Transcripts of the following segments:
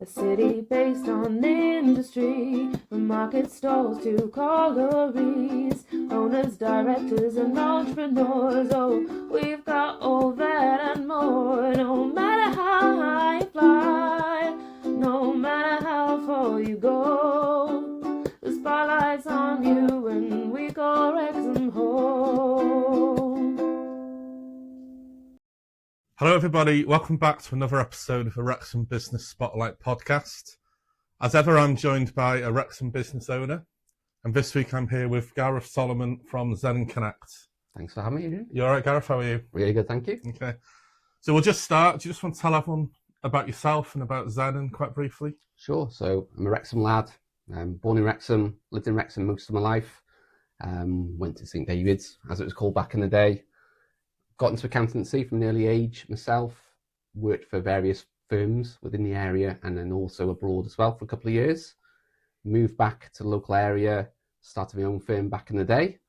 A city based on industry, from market stalls to collieries, owners, directors and entrepreneurs. Oh, we've got all that and more. No matter how high you fly, no matter how far you go, the spotlight's on you and we call Wrexham home. Hello everybody, welcome back to another episode of the Wrexham Business Spotlight podcast. As ever, I'm joined by a Wrexham business owner, and this week I'm here with Gareth Solomon from Xenon Connect. Thanks for having me. You alright, Gareth? How are you? Really good, thank you. Okay. So we'll just start. Do you just want to tell everyone about yourself and about Xenon quite briefly? Sure. So I'm a Wrexham lad. Born in Wrexham, lived in Wrexham most of my life. Went to St David's, as it was called back in the day. Got into accountancy from an early age myself. Worked for various firms within the area and then also abroad as well for a couple of years. Moved back to the local area, started my own firm back in the day.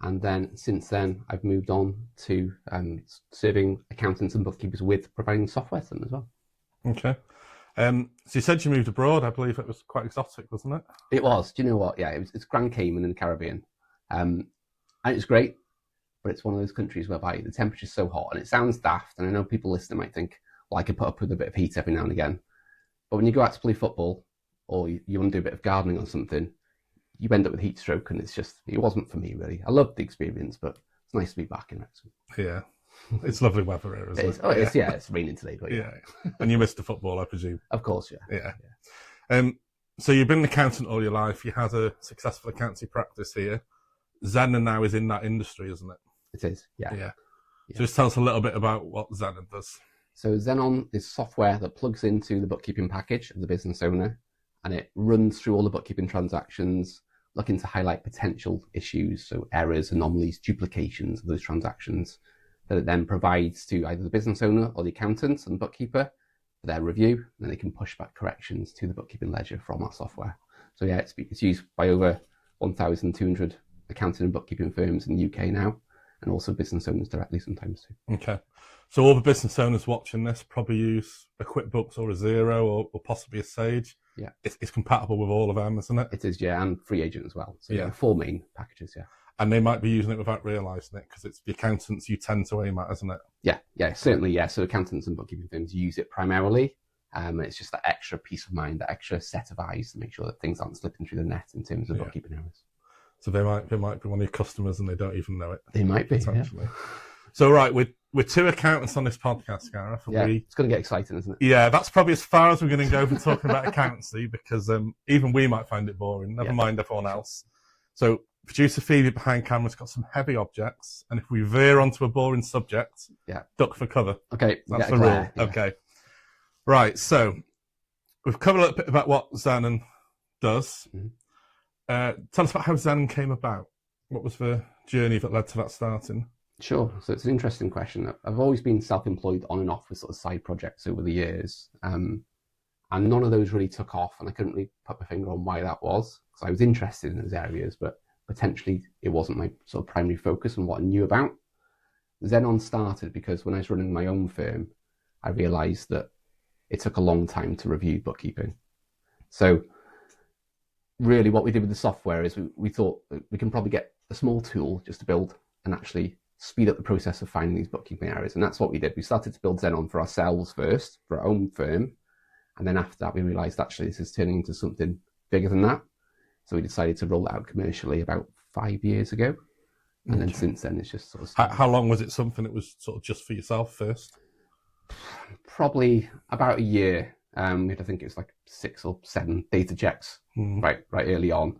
And then since then, I've moved on to serving accountants and bookkeepers with providing software to them as well. Okay. So you said you moved abroad. I believe it was quite exotic, wasn't it? It was. Do you know what? Yeah, it's Grand Cayman in the Caribbean. And it's great, but it's one of those countries whereby the temperature's so hot, and it sounds daft, and I know people listening might think, well, I could put up with a bit of heat every now and again. But when you go out to play football, or you want to do a bit of gardening or something, you end up with heat stroke, and it wasn't for me, really. I loved the experience, but it's nice to be back in Wrexham. Yeah. It's lovely weather here, isn't it? Oh, it's raining today, but yeah. And you missed the football, I presume. Of course, yeah. So you've been an accountant all your life. You had a successful accountancy practice here. Xenon now is in that industry, isn't it? It is, yeah. So just tell us a little bit about what Xenon does. So Xenon is software that plugs into the bookkeeping package of the business owner, and it runs through all the bookkeeping transactions, looking to highlight potential issues, so errors, anomalies, duplications of those transactions, that it then provides to either the business owner or the accountant and bookkeeper for their review, and then they can push back corrections to the bookkeeping ledger from our software. So yeah, it's used by over 1,200 accounting and bookkeeping firms in the UK now, and also business owners directly sometimes too. Okay. So all the business owners watching this probably use a QuickBooks or a Xero or possibly a Sage. Yeah. It's compatible with all of them, isn't it? It is, yeah, and Free Agent as well. So yeah, 4 main packages, yeah. And they might be using it without realising it, because it's the accountants you tend to aim at, isn't it? Yeah, certainly, yeah. So accountants and bookkeeping firms use it primarily. It's just that extra peace of mind, that extra set of eyes to make sure that things aren't slipping through the net in terms of bookkeeping errors. So they might be one of your customers and they don't even know it. They might be, potentially. Yeah. So right, we're 2 accountants on this podcast, Gareth. Yeah, it's going to get exciting, isn't it? Yeah, that's probably as far as we're going to go for talking about accountancy, because even we might find it boring, never mind everyone else. So producer Phoebe behind camera's got some heavy objects, and if we veer onto a boring subject, duck for cover. Okay, that's the rule. Yeah. Okay. Right, so we've covered a little bit about what Xenon does. Mm-hmm. Tell us about how Xenon came about. What was the journey that led to that starting? Sure. So it's an interesting question. I've always been self-employed on and off with sort of side projects over the years. And none of those really took off, and I couldn't really put my finger on why that was. So I was interested in those areas, but potentially it wasn't my sort of primary focus and what I knew about. Xenon started because when I was running my own firm, I realized that it took a long time to review bookkeeping. So really what we did with the software is we thought that we can probably get a small tool just to build and actually speed up the process of finding these bookkeeping errors. And that's what we did. We started to build Xenon for ourselves first, for our own firm. And then after that, we realized actually this is turning into something bigger than that. So we decided to roll it out commercially about 5 years ago. And then since then, it's just sort of... How long was it something that was sort of just for yourself first? Probably about a year. I think it was like 6 or 7 data checks right early on.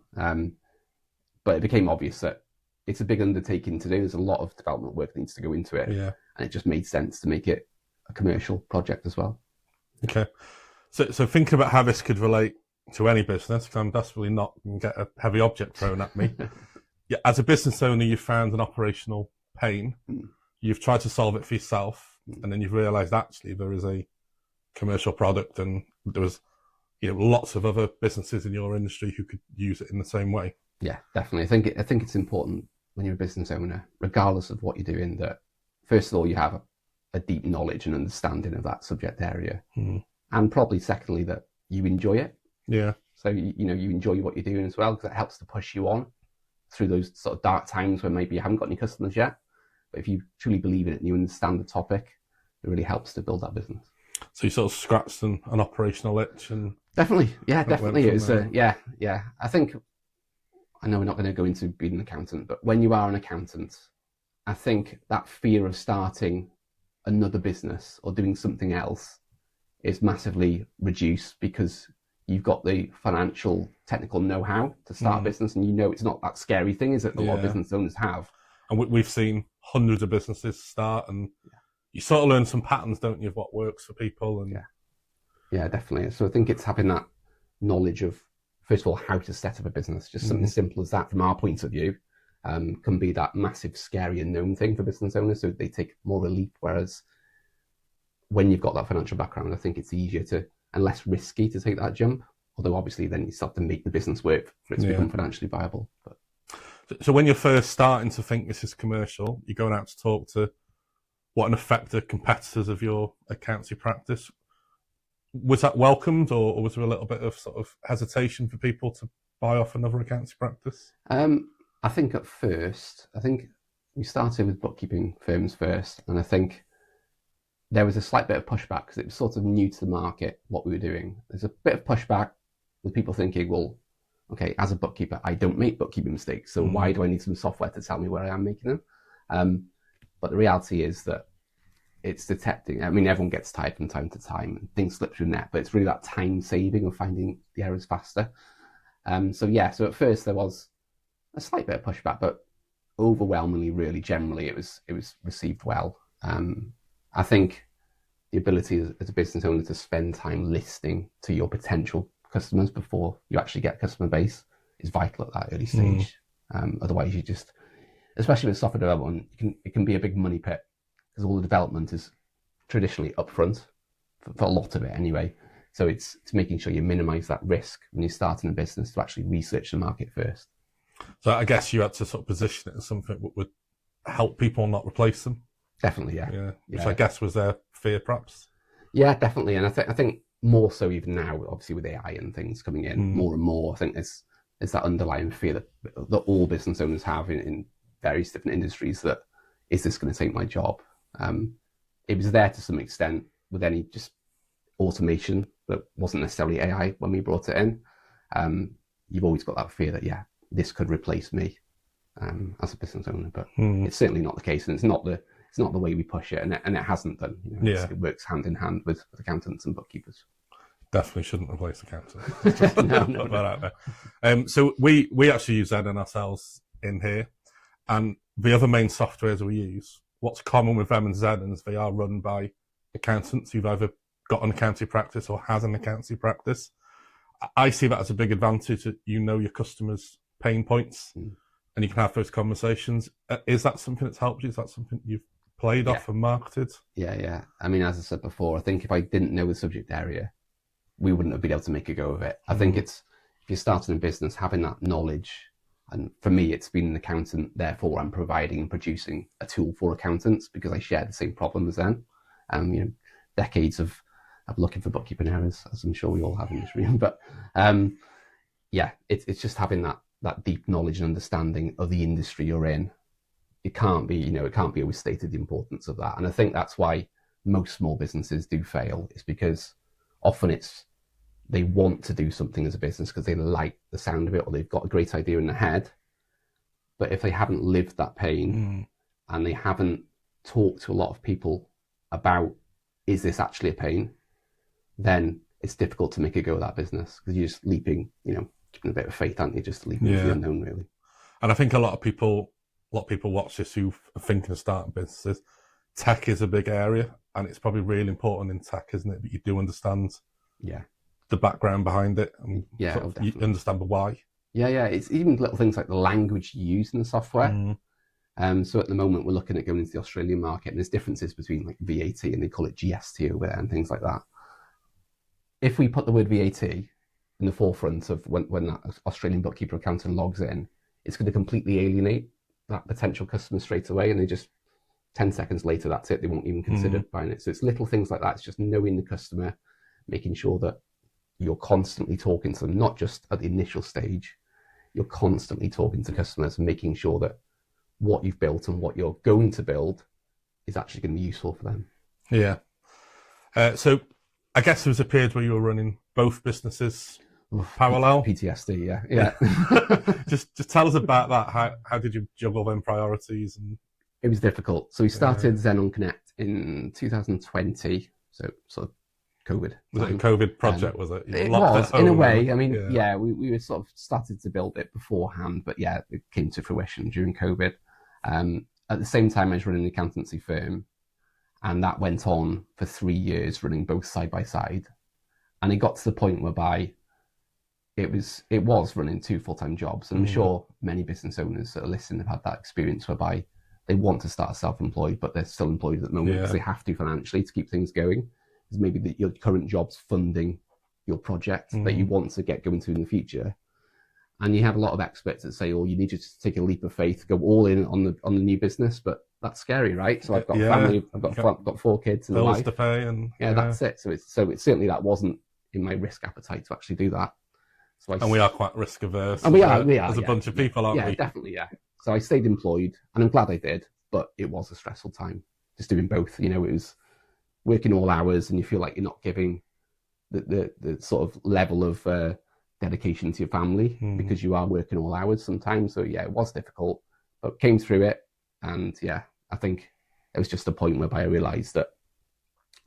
But it became obvious that it's a big undertaking to do. There's a lot of development work that needs to go into it. Yeah. And it just made sense to make it a commercial project as well. Okay. So thinking about how this could relate to any business, because I'm desperately not going to get a heavy object thrown at me. Yeah, as a business owner, you found an operational pain. You've tried to solve it for yourself, and then you've realised actually there is a commercial product, and there was lots of other businesses in your industry who could use it in the same way. Yeah, definitely. I think it's important when you're a business owner, regardless of what you're doing, that first of all you have a deep knowledge and understanding of that subject area, and probably secondly that you enjoy it. Yeah. So, you enjoy what you're doing as well, because it helps to push you on through those sort of dark times where maybe you haven't got any customers yet. But if you truly believe in it and you understand the topic, it really helps to build that business. So you sort of scratched an operational itch, and Definitely. Yeah, definitely. It was, there. yeah. I know we're not going to go into being an accountant, but when you are an accountant, I think that fear of starting another business or doing something else is massively reduced, because you've got the financial, technical know-how to start a business, and it's not that scary thing, is it? A lot of business owners have. And we've seen hundreds of businesses start, and you sort of learn some patterns, don't you, of what works for people. And yeah, definitely. So I think it's having that knowledge of, first of all, how to set up a business. Just something simple as that, from our point of view, can be that massive, scary unknown thing for business owners. So they take more of a leap. Whereas when you've got that financial background, I think it's easier and less risky to take that jump. Although obviously then you still have to make the business work for it to become financially viable. But so when you're first starting to think this is commercial, you're going out to talk to what an effect the competitors of your accountancy practice. Was that welcomed, or was there a little bit of sort of hesitation for people to buy off another accountancy practice? I think at first, we started with bookkeeping firms first, and I think there was a slight bit of pushback because it was sort of new to the market, what we were doing. There's a bit of pushback with people thinking, well, okay, as a bookkeeper, I don't make bookkeeping mistakes, so why do I need some software to tell me where I am making them? But the reality is that it's detecting. I mean, everyone gets tired from time to time and things slip through the net, but it's really that time saving of finding the errors faster. So at first there was a slight bit of pushback, but overwhelmingly, really, generally, it was received well. I think the ability as a business owner to spend time listening to your potential customers before you actually get a customer base is vital at that early stage. Otherwise, you just, especially with software development, it can be a big money pit, because all the development is traditionally upfront for a lot of it anyway. So it's making sure you minimize that risk when you're starting a business, to actually research the market first. So I guess you had to sort of position it as something that would help people, not replace them. Definitely, yeah. Which I guess was their fear, perhaps. Yeah, definitely. And I think more so even now, obviously with AI and things coming in more and more, I think there's that underlying fear that all business owners have in various different industries, that is this going to take my job? It was there to some extent with any just automation that wasn't necessarily AI when we brought it in. You've always got that fear that, this could replace me as a business owner, but it's certainly not the case, and it's not the way we push it, and it hasn't done. It works hand in hand with accountants and bookkeepers. Definitely shouldn't replace accountants. No. So we actually use Xenon ourselves in here, and the other main softwares we use, what's common with them and Xenon is they are run by accountants who've either got an accountancy practice or has an accountancy practice. I see that as a big advantage, that your customers' pain points and you can have those conversations. Is that something that's helped you? Is that something you've played off and marketed? Yeah. I mean, as I said before, I think if I didn't know the subject area, we wouldn't have been able to make a go of it. I think if you're starting a business, having that knowledge, and for me, it's being an accountant, therefore I'm providing and producing a tool for accountants, because I share the same problem as them. Decades of looking for bookkeeping errors, as I'm sure we all have in this room. But it's just having that deep knowledge and understanding of the industry you're in. It can't be overstated, the importance of that. And I think that's why most small businesses do fail, is because often they want to do something as a business because they like the sound of it, or they've got a great idea in their head. But if they haven't lived that pain and they haven't talked to a lot of people about, is this actually a pain, then it's difficult to make a go of that business, because you're just leaping, giving a bit of faith, aren't you? Just leaping into the unknown, really. And I think a lot of people watch this who are thinking of starting businesses. Tech is a big area, and it's probably really important in tech, isn't it, that you do understand the background behind it, and you understand the why. Yeah. It's even little things like the language you use in the software. So at the moment, we're looking at going into the Australian market, and there's differences between like VAT, and they call it GST over there and things like that. If we put the word VAT in the forefront of when that Australian bookkeeper accountant logs in, it's going to completely alienate that potential customer straight away, and they just 10 seconds later, that's it. They won't even consider buying it. So it's little things like that. It's just knowing the customer, making sure that you're constantly talking to them, not just at the initial stage. You're constantly talking to customers and making sure that what you've built and what you're going to build is actually going to be useful for them. Yeah. So I guess there was a period where you were running both businesses parallel. PTSD, yeah. Just tell us about that. How did you juggle them priorities? And it was difficult. So we started Xenon Connect in 2020, so sort of COVID. Was it a COVID project? Was it? It was, in a way. I mean, we were sort of started to build it beforehand, but yeah, it came to fruition during COVID. At the same time, I was running an accountancy firm, and that went on for 3 years, running both side by side. And it got to the point whereby it was running 2 full-time jobs. And I'm sure many business owners that are listening have had that experience whereby they want to start self-employed, but they're still employed at the moment because they have to financially to keep things going. Because maybe your current job's funding your project that you want to get going to in the future. And you have a lot of experts that say, "Oh, you need to take a leap of faith, go all in on the new business," but that's scary, right? So I've got family, I've got 4 kids and a wife to pay, and that's it. So it's certainly that wasn't in my risk appetite to actually do that. So and we are quite risk averse. And we are. There's a bunch of people, aren't we? Yeah, definitely, yeah. So I stayed employed, and I'm glad I did, but it was a stressful time just doing both. You know, it was working all hours, and you feel like you're not giving the sort of level of dedication to your family because you are working all hours sometimes. So yeah, it was difficult, but came through it. And yeah, I think it was just a point whereby I realized that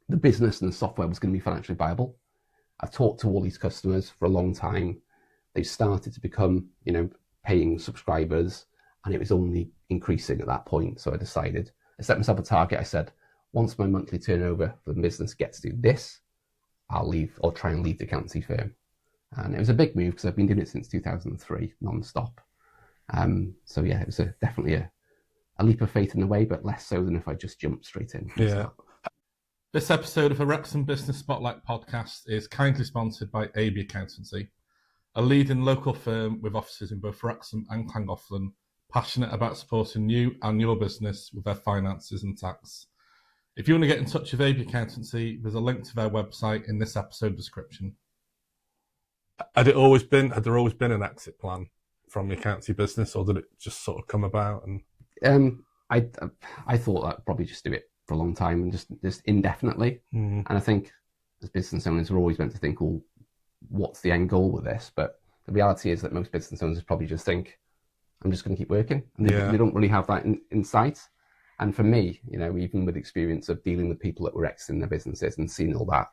the business and the software was going to be financially viable. I've talked to all these customers for a long time. They started to become, paying subscribers, and it was only increasing at that point. So I decided, I set myself a target. I said, once my monthly turnover for the business gets to this, I'll leave or try and leave the accountancy firm. And it was a big move because I've been doing it since 2003, non-stop. So yeah, it was definitely a leap of faith in a way, but less so than if I just jumped straight in. Yeah. This episode of the Wrexham Business Spotlight podcast is kindly sponsored by AB Accountancy, a leading local firm with offices in both Wrexham and Llangollen, passionate about supporting you and your business with their finances and tax. If you want to get in touch with AB Accountancy, there's a link to their website in this episode description. Had there always been an exit plan from the accountancy business, or did it just sort of come about? And I thought I'd probably just do it for a long time and just indefinitely. And I think as business owners, we're always meant to think, well, what's the end goal with this? But the reality is that most business owners probably just think, I'm just going to keep working, and they don't really have that in sight. And for me, even with experience of dealing with people that were exiting their businesses and seeing all that,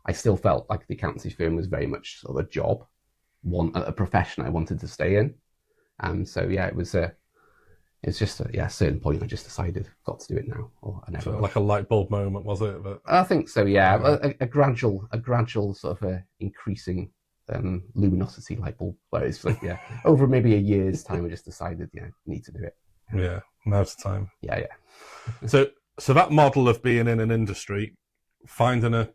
I still felt like the accountancy firm was very much sort of a job, a profession I wanted to stay in. So yeah, it's just a certain point I just decided, got to do it now, or I never. So like a light bulb moment, was it? But I think so, yeah. A gradual sort of increasing luminosity light bulb, where it's like, over maybe a year's time, I just decided, need to do it. Yeah, now's the time. Yeah. So that model of being in an industry, finding a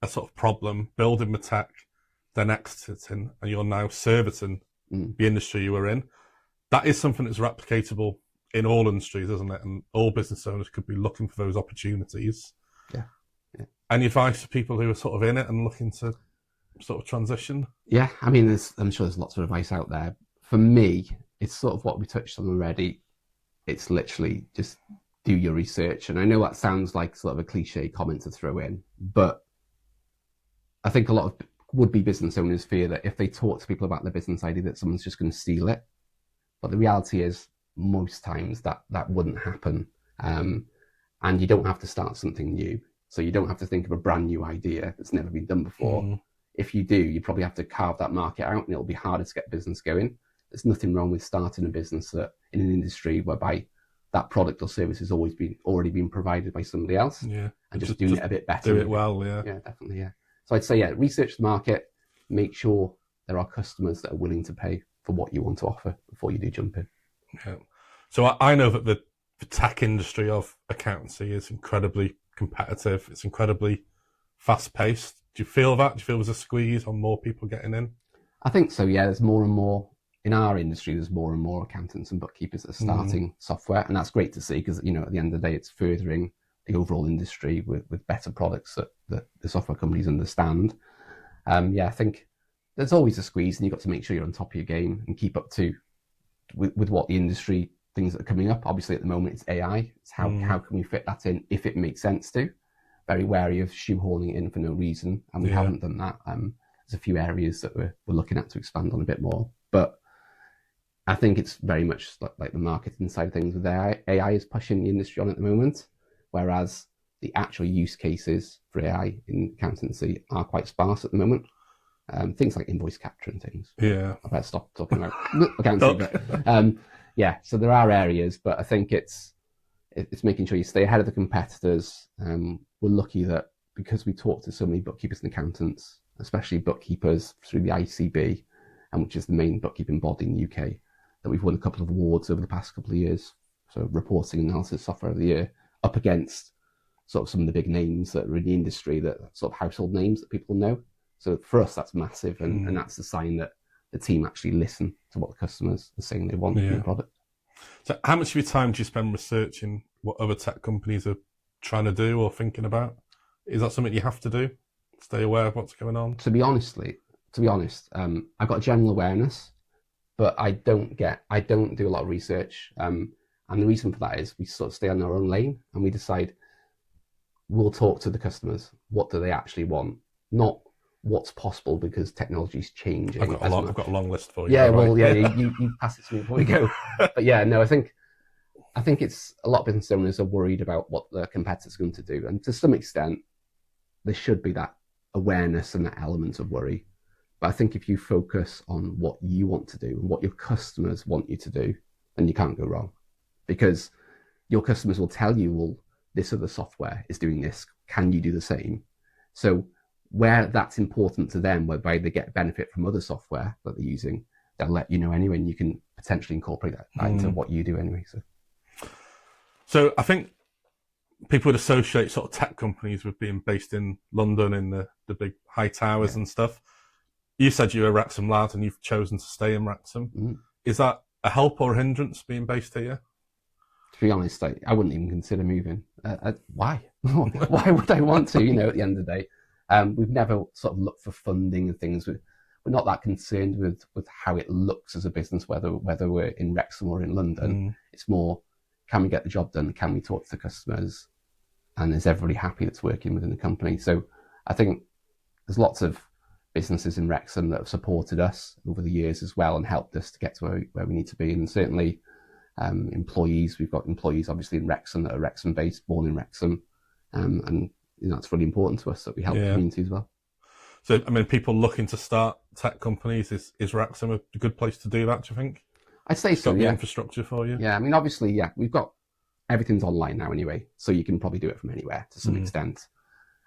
sort of problem, building the tech, then exiting, and you're now servicing the industry you were in, that is something that's replicatable in all industries, isn't it? And all business owners could be looking for those opportunities. Yeah. Any advice for people who are sort of in it and looking to sort of transition? Yeah, I mean, I'm sure there's lots of advice out there. For me, it's sort of what we touched on already. It's literally just do your research. And I know that sounds like sort of a cliche comment to throw in, but I think a lot of would-be business owners fear that if they talk to people about their business idea, that someone's just going to steal it. But the reality is, most times that wouldn't happen. And you don't have to start something new. So you don't have to think of a brand new idea that's never been done before. If you do, you probably have to carve that market out, and it'll be harder to get business going. There's nothing wrong with starting a business in an industry whereby that product or service has already been provided by somebody else, and just doing it a bit better. Do it well, yeah. Yeah, definitely, yeah. So I'd say, research the market, make sure there are customers that are willing to pay for what you want to offer before you do jump in. Yeah. So I know that the tech industry of accountancy is incredibly competitive. It's incredibly fast-paced. Do you feel that? Do you feel there's a squeeze on more people getting in? I think so, yeah. There's more and more, in our industry, there's more and more accountants and bookkeepers that are starting software. And that's great to see because, at the end of the day, it's furthering the overall industry with better products that the software companies understand. I think there's always a squeeze, and you've got to make sure you're on top of your game and keep up to with what the industry things that are coming up. Obviously, at the moment, it's AI. It's how can we fit that in if it makes sense to. Very wary of shoehorning it in for no reason, and we haven't done that. There's a few areas that we're looking at to expand on a bit more, but I think it's very much like the marketing side of things with AI. AI is pushing the industry on at the moment, whereas the actual use cases for AI in accountancy are quite sparse at the moment. Things like invoice capture and things. Yeah. I better stop talking about accountancy. But, so there are areas, but I think it's making sure you stay ahead of the competitors. We're lucky that because we talk to so many bookkeepers and accountants, especially bookkeepers through the ICB, and which is the main bookkeeping body in the UK, that we've won a couple of awards over the past couple of years. So reporting analysis software of the year up against sort of some of the big names that are in the industry, that sort of household names that people know. So for us, that's massive. And that's a sign that the team actually listen to what the customers are saying they want from the product. So how much of your time do you spend researching what other tech companies are trying to do or thinking about? Is that something you have to do? Stay aware of what's going on? To be honest, I've got a general awareness, but I don't do a lot of research. And the reason for that is we sort of stay on our own lane, and we decide we'll talk to the customers. What do they actually want? Not what's possible, because technology's changing. I've got a long list for you. Yeah, you pass it to me before we go. But I think it's a lot of business owners are worried about what their competitors are going to do. And to some extent, there should be that awareness and that element of worry. But I think if you focus on what you want to do and what your customers want you to do, then you can't go wrong. Because your customers will tell you, well, this other software is doing this. Can you do the same? So where that's important to them, whereby they get benefit from other software that they're using, they'll let you know anyway, and you can potentially incorporate that into what you do anyway. So I think people would associate sort of tech companies with being based in London in the big high towers and stuff. You said you're a Wrexham lad and you've chosen to stay in Wrexham. Is that a help or a hindrance being based here? To be honest, I wouldn't even consider moving. Why? Why would I want to? At the end of the day, we've never sort of looked for funding and things. We're not that concerned with how it looks as a business, whether we're in Wrexham or in London. It's more, can we get the job done? Can we talk to the customers? And is everybody happy that's working within the company? So I think there's lots of businesses in Wrexham that have supported us over the years as well and helped us to get to where we need to be. And certainly employees, we've got employees obviously in Wrexham that are Wrexham based, born in Wrexham. And it's really important to us that we help the community as well. So, I mean, people looking to start tech companies, is Wrexham a good place to do that, do you think? I'd say so, the infrastructure for you? Yeah, I mean, obviously, we've got everything's online now anyway, so you can probably do it from anywhere to some extent.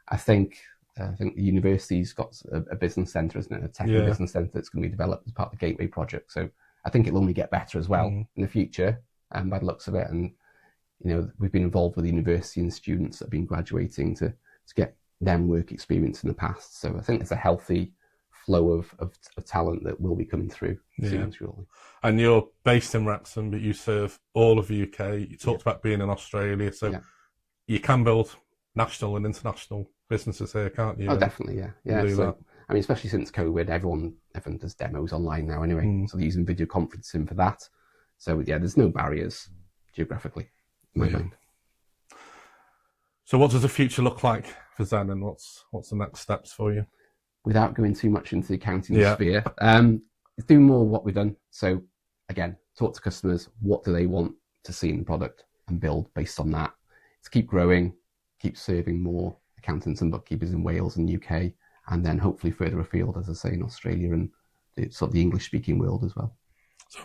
I think the university's got a business centre, isn't it? A tech business centre that's going to be developed as part of the Gateway project. So I think it'll only get better as well in the future, by the looks of it. And, we've been involved with the university and students that have been graduating to get them work experience in the past. So I think there's a healthy flow of talent that will be coming through soon and surely. And you're based in Wrexham, but you serve all of the UK. You talked about being in Australia, so you can build national and international businesses here, can't you? Oh, definitely, yeah. So, I mean, especially since COVID, everyone does demos online now anyway. So they're using video conferencing for that. So there's no barriers geographically in my mind. So what does the future look like for Xenon, and what's the next steps for you? Without going too much into the accounting sphere, it's doing more of what we've done. So again, talk to customers, what do they want to see in the product, and build based on that. To keep growing, keep serving more accountants and bookkeepers in Wales and UK, and then hopefully further afield, as I say, in Australia and sort of the English-speaking world as well. So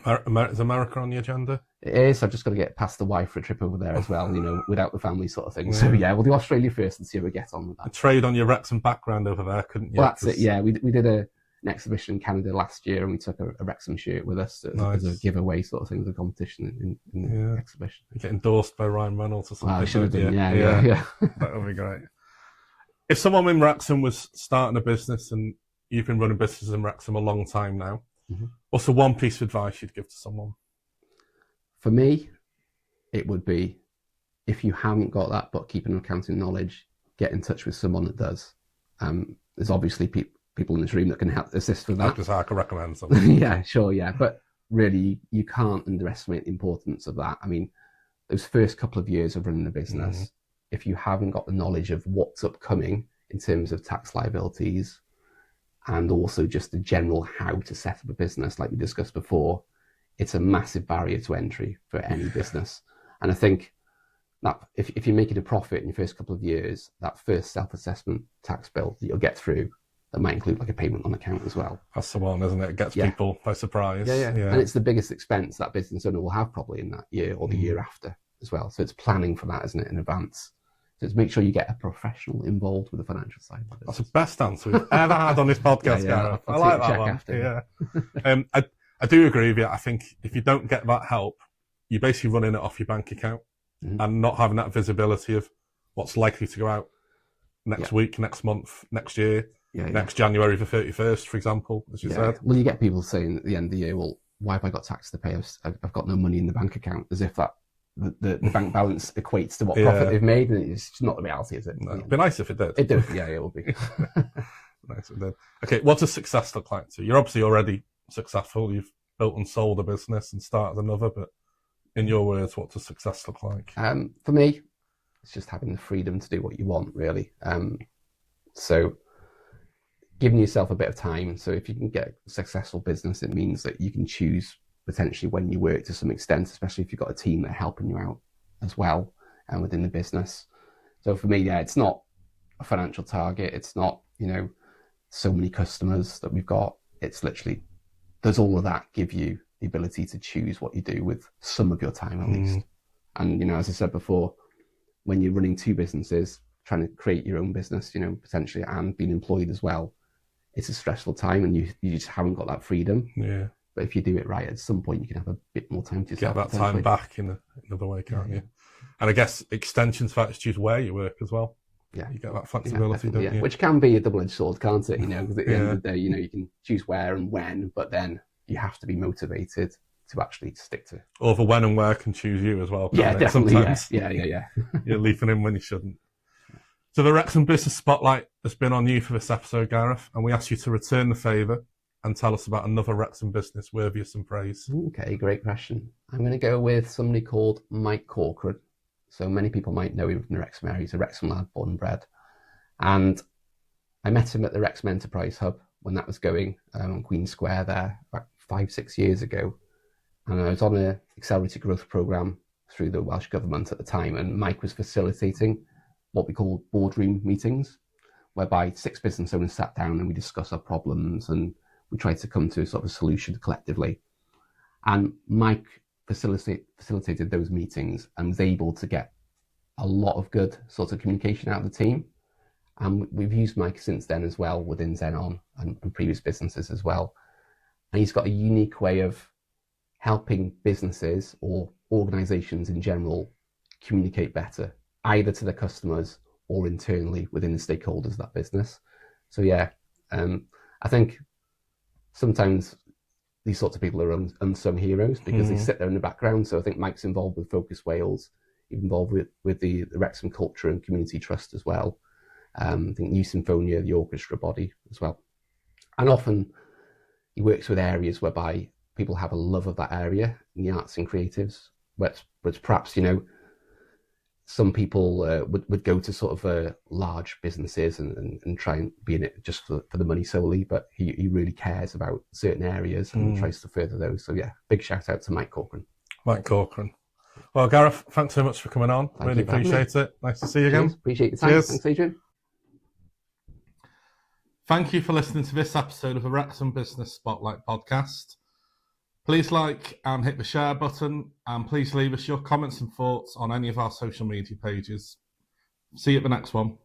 is America on the agenda? It is. I've just got to get past the wife for a trip over there as well, without the family sort of thing. So we'll do Australia first and see how we get on with that. Trade on your Wrexham background over there, couldn't you? Well, that's it, yeah. We did an exhibition in Canada last year, and we took a Wrexham shirt with us as a giveaway sort of thing, as a competition in the exhibition. You get endorsed by Ryan Reynolds or something. I should have done, yeah. That would be great. If someone in Wrexham was starting a business, and you've been running businesses in Wrexham a long time now, what's the one piece of advice you'd give to someone? For me, it would be, if you haven't got that bookkeeping and accounting knowledge, get in touch with someone that does. There's obviously people in this room that can help assist with that. Just I can recommend something. Yeah, sure, yeah. But really, you can't underestimate the importance of that. I mean, those first couple of years of running a business, if you haven't got the knowledge of what's upcoming in terms of tax liabilities and also just the general how to set up a business, like we discussed before, it's a massive barrier to entry for any business. And I think that if you're making a profit in your first couple of years, that first self-assessment tax bill that you'll get through, that might include like a payment on account as well. That's the one, isn't it? It gets people by surprise. Yeah. And it's the biggest expense that business owner will have probably in that year or the year after as well. So it's planning for that, isn't it, in advance? So it's make sure you get a professional involved with the financial side of it. That's the best answer we've ever had on this podcast, Gareth. I like that one. After. Yeah. I do agree with you. I think if you don't get that help, you're basically running it off your bank account and not having that visibility of what's likely to go out next week, next month, next year. Next January the 31st, for example, as you said. Well, you get people saying at the end of the year, well, why have I got tax to pay? I've got no money in the bank account, as if that the bank balance equates to what profit they've made, and it's just not the reality, is it? No, it'd be nice if it did. It did, yeah, it would be. Nice if it did. Okay, what does success look like to you? You're obviously already successful. You've built and sold a business and started another, but in your words, what does success look like? For me, it's just having the freedom to do what you want, really. So giving yourself a bit of time. So if you can get a successful business, it means that you can choose potentially when you work to some extent, especially if you've got a team that are helping you out as well and within the business. So for me, it's not a financial target. It's not, so many customers that we've got. It's literally, does all of that give you the ability to choose what you do with some of your time at least? And, as I said before, when you're running two businesses, trying to create your own business, potentially, and being employed as well, it's a stressful time and you just haven't got that freedom. Yeah. But if you do it right, at some point you can have a bit more time to yourself. Get that time back in another way, can't you? And I guess extensions for that is choose where you work as well. Yeah. You get that flexibility, don't you? Which can be a double-edged sword, can't it? Because at the end of the day, you can choose where and when, but then you have to be motivated to actually stick to it. Or the when and where can choose you as well. Yeah, definitely. Sometimes Yeah. you're leaping in when you shouldn't. So the Wrexham Business Spotlight has been on you for this episode, Gareth, and we ask you to return the favour and tell us about another Wrexham business worthy of some praise. Okay, great question. I'm going to go with somebody called Mike Corcoran. So many people might know him from the Wrexham area. He's a Wrexham lad, born and bred. And I met him at the Wrexham Enterprise Hub when that was going on Queen Square there about 5-6 years ago. And I was on an accelerated growth programme through the Welsh Government at the time, and Mike was facilitating what we call boardroom meetings, whereby 6 business owners sat down and we discussed our problems and we tried to come to a sort of a solution collectively. And Mike facilitated those meetings and was able to get a lot of good sort of communication out of the team. And we've used Mike since then as well within Xenon and previous businesses as well. And he's got a unique way of helping businesses or organizations in general communicate better, either to their customers or internally within the stakeholders of that business. So I think sometimes these sorts of people are unsung heroes because they sit there in the background. So I think Mike's involved with Focus Wales, involved with the Wrexham Culture and Community Trust as well. I think New Symphonia, the orchestra body as well. And often he works with areas whereby people have a love of that area in the arts and creatives, which perhaps, some people would go to sort of large businesses and try and be in it just for the money solely, but he really cares about certain areas and tries to further those. So big shout out to Mike Corcoran. Mike Corcoran. Well, Gareth, thanks so much for coming on. Really appreciate it. Nice to see you again. Appreciate your time. Cheers. Thanks, Adrian. Thank you for listening to this episode of the Wrexham Business Spotlight podcast. Please like and hit the share button, and please leave us your comments and thoughts on any of our social media pages. See you at the next one.